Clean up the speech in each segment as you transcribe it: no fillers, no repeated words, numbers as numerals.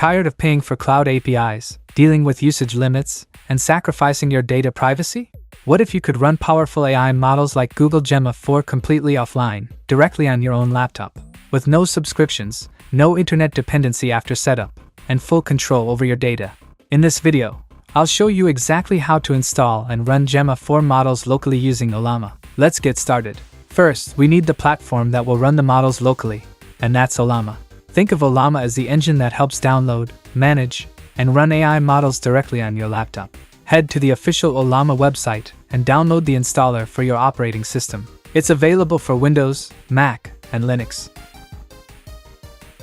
Tired of paying for cloud APIs, dealing with usage limits, and sacrificing your data privacy? What if you could run powerful AI models like Google Gemma 4 completely offline, directly on your own laptop, with no subscriptions, no internet dependency after setup, and full control over your data? In this video, I'll show you exactly how to install and run Gemma 4 models locally using Ollama. Let's get started. First, we need the platform that will run the models locally, and that's Ollama. Think of Ollama as the engine that helps download, manage, and run AI models directly on your laptop. Head to the official Ollama website and download the installer for your operating system. It's available for Windows, Mac, and Linux.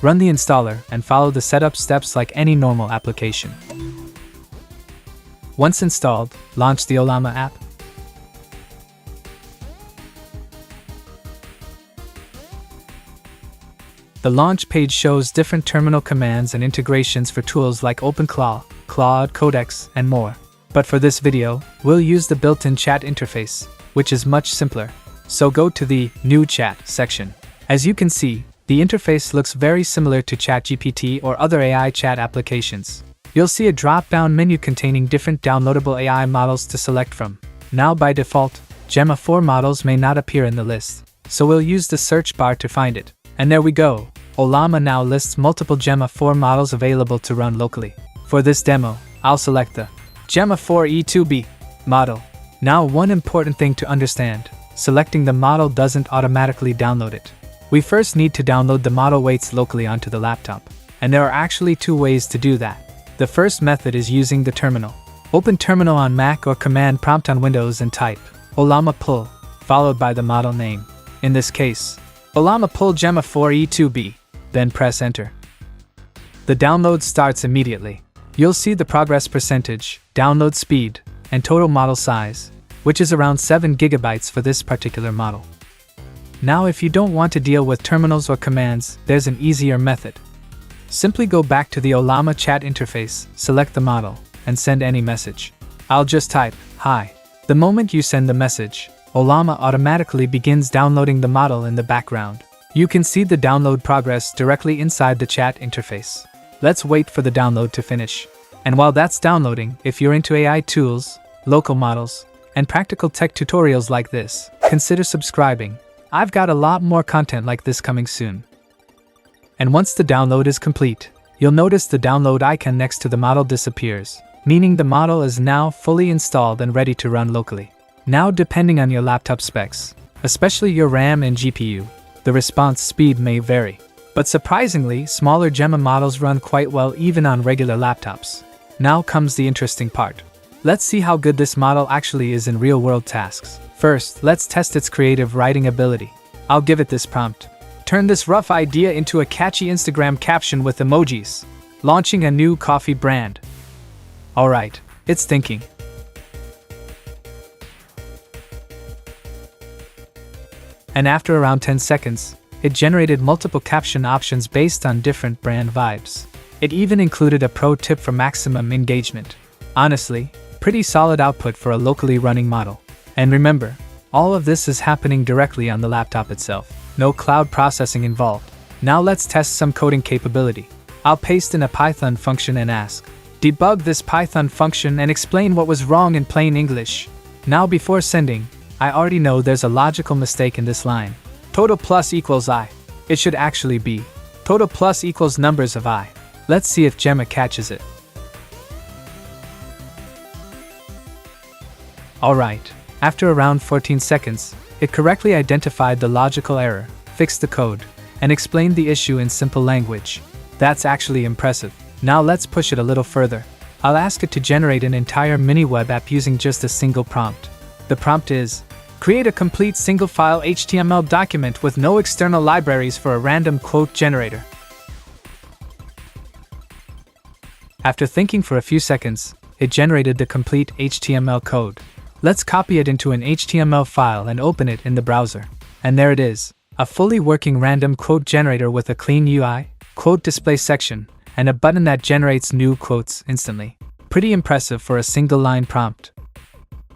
Run the installer and follow the setup steps like any normal application. Once installed, launch the Ollama app. The launch page shows different terminal commands and integrations for tools like OpenClaw, Claude Codex, and more. But for this video, we'll use the built-in chat interface, which is much simpler. So go to the New Chat section. As you can see, the interface looks very similar to ChatGPT or other AI chat applications. You'll see a drop-down menu containing different downloadable AI models to select from. Now by default, Gemma 4 models may not appear in the list, so we'll use the search bar to find it. And there we go! Ollama now lists multiple Gemma 4 models available to run locally. For this demo, I'll select the Gemma 4 E2B model. Now one important thing to understand, selecting the model doesn't automatically download it. We first need to download the model weights locally onto the laptop, and there are actually two ways to do that. The first method is using the terminal. Open Terminal on Mac or Command Prompt on Windows and type Ollama pull, followed by the model name. In this case, Ollama pull Gemma 4 E2B, then press enter. The download starts immediately. You'll see the progress percentage, download speed, and total model size, which is around 7 GB for this particular model. Now if you don't want to deal with terminals or commands, there's an easier method. Simply go back to the Ollama chat interface, select the model, and send any message. I'll just type, "Hi." The moment you send the message, Ollama automatically begins downloading the model in the background. You can see the download progress directly inside the chat interface. Let's wait for the download to finish. And while that's downloading, if you're into AI tools, local models, and practical tech tutorials like this, consider subscribing. I've got a lot more content like this coming soon. And once the download is complete, you'll notice the download icon next to the model disappears, meaning the model is now fully installed and ready to run locally. Now, depending on your laptop specs, especially your RAM and GPU, the response speed may vary. But surprisingly, smaller Gemma models run quite well even on regular laptops. Now comes the interesting part. Let's see how good this model actually is in real-world tasks. First, let's test its creative writing ability. I'll give it this prompt. Turn this rough idea into a catchy Instagram caption with emojis. Launching a new coffee brand. Alright, it's thinking. And after around 10 seconds, it generated multiple caption options based on different brand vibes. It even included a pro tip for maximum engagement. Honestly, pretty solid output for a locally running model. And remember, all of this is happening directly on the laptop itself. No cloud processing involved. Now let's test some coding capability. I'll paste in a Python function and ask, "Debug this Python function and explain what was wrong in plain English." Now before sending, I already know there's a logical mistake in this line. Total plus equals I. It should actually be total plus equals numbers of I. Let's see if Gemma catches it. Alright, after around 14 seconds, it correctly identified the logical error, fixed the code, and explained the issue in simple language. That's actually impressive. Now let's push it a little further. I'll ask it to generate an entire mini web app using just a single prompt. The prompt is, create a complete single-file HTML document with no external libraries for a random quote generator. After thinking for a few seconds, it generated the complete HTML code. Let's copy it into an HTML file and open it in the browser. And there it is, a fully working random quote generator with a clean UI, quote display section, and a button that generates new quotes instantly. Pretty impressive for a single-line prompt.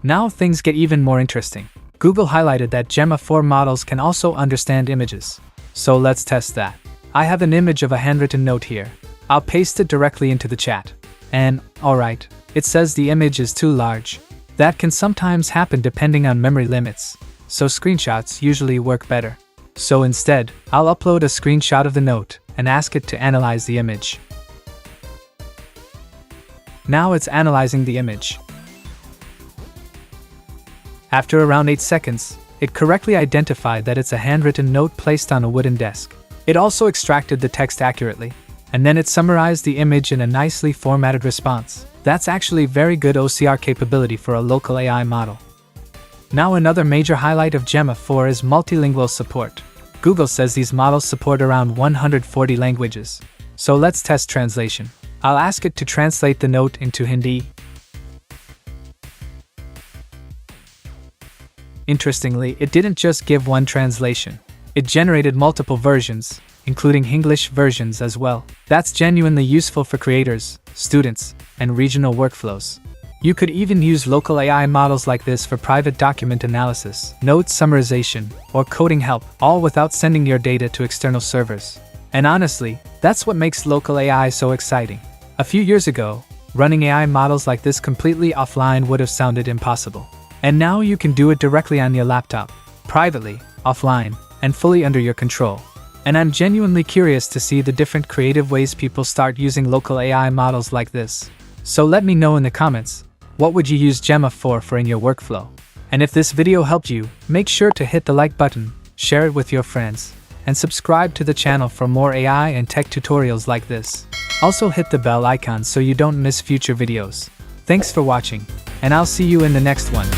Now things get even more interesting. Google highlighted that Gemma 4 models can also understand images. So let's test that. I have an image of a handwritten note here. I'll paste it directly into the chat. And, alright, it says the image is too large. That can sometimes happen depending on memory limits, so screenshots usually work better. So instead, I'll upload a screenshot of the note and ask it to analyze the image. Now it's analyzing the image. After around 8 seconds, it correctly identified that it's a handwritten note placed on a wooden desk. It also extracted the text accurately, and then it summarized the image in a nicely formatted response. That's actually very good OCR capability for a local AI model. Now another major highlight of Gemma 4 is multilingual support. Google says these models support around 140 languages. So let's test translation. I'll ask it to translate the note into Hindi. Interestingly, it didn't just give one translation. It generated multiple versions, including English versions as well. That's genuinely useful for creators, students, and regional workflows. You could even use local AI models like this for private document analysis, note summarization, or coding help, all without sending your data to external servers. And honestly, that's what makes local AI so exciting. A few years ago, running AI models like this completely offline would have sounded impossible. And now you can do it directly on your laptop, privately, offline, and fully under your control. And I'm genuinely curious to see the different creative ways people start using local AI models like this. So let me know in the comments, what would you use Gemma for in your workflow? And if this video helped you, make sure to hit the like button, share it with your friends, and subscribe to the channel for more AI and tech tutorials like this. Also hit the bell icon so you don't miss future videos. Thanks for watching, and I'll see you in the next one.